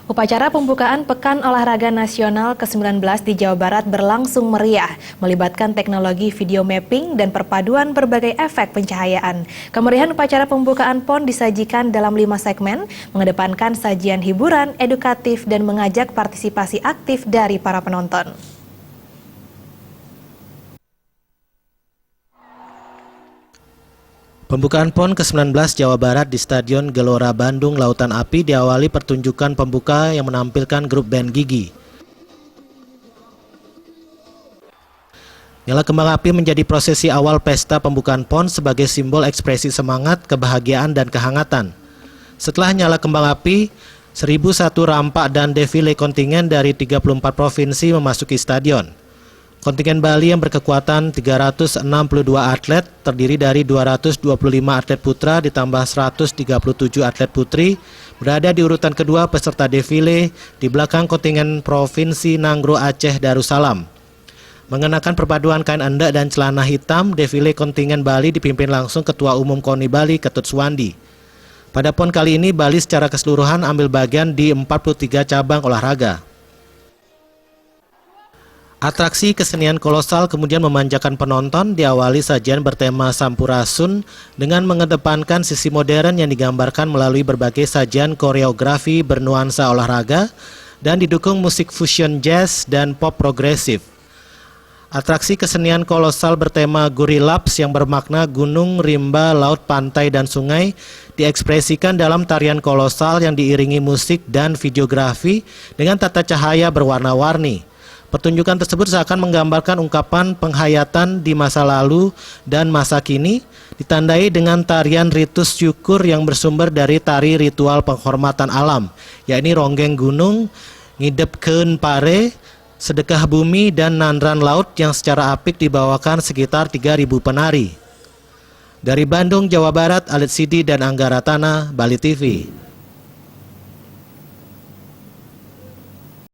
Upacara pembukaan Pekan Olahraga Nasional ke-19 di Jawa Barat berlangsung meriah, melibatkan teknologi video mapping dan perpaduan berbagai efek pencahayaan. Kemeriahan upacara pembukaan PON disajikan dalam 5 segmen, mengedepankan sajian hiburan, edukatif, dan mengajak partisipasi aktif dari para penonton. Pembukaan PON ke-19 Jawa Barat di Stadion Gelora Bandung Lautan Api diawali pertunjukan pembuka yang menampilkan grup band Gigi. Nyala kembang api menjadi prosesi awal pesta pembukaan PON sebagai simbol ekspresi semangat, kebahagiaan, dan kehangatan. Setelah nyala kembang api, 1001 rampak dan defile kontingen dari 34 provinsi memasuki stadion. Kontingen Bali yang berkekuatan 362 atlet terdiri dari 225 atlet putra ditambah 137 atlet putri berada di urutan kedua peserta defile di belakang kontingen Provinsi Nanggro Aceh Darussalam. Mengenakan perpaduan kain endek dan celana hitam, defile kontingen Bali dipimpin langsung Ketua Umum KONI Bali Ketut Suwandi. Pada PON kali ini Bali secara keseluruhan ambil bagian di 43 cabang olahraga. Atraksi kesenian kolosal kemudian memanjakan penonton, diawali sajian bertema Sampurasun dengan mengedepankan sisi modern yang digambarkan melalui berbagai sajian koreografi bernuansa olahraga dan didukung musik fusion jazz dan pop progresif. Atraksi kesenian kolosal bertema Gurilaps yang bermakna gunung, rimba, laut, pantai, dan sungai diekspresikan dalam tarian kolosal yang diiringi musik dan videografi dengan tata cahaya berwarna-warni. Pertunjukan tersebut seakan menggambarkan ungkapan penghayatan di masa lalu dan masa kini, ditandai dengan tarian ritus syukur yang bersumber dari tari ritual penghormatan alam, yakni ronggeng gunung, ngidepkeun pare, sedekah bumi, dan nandran laut yang secara apik dibawakan sekitar 3.000 penari. Dari Bandung, Jawa Barat, Alit Sidi dan Angga Ratana, Bali TV.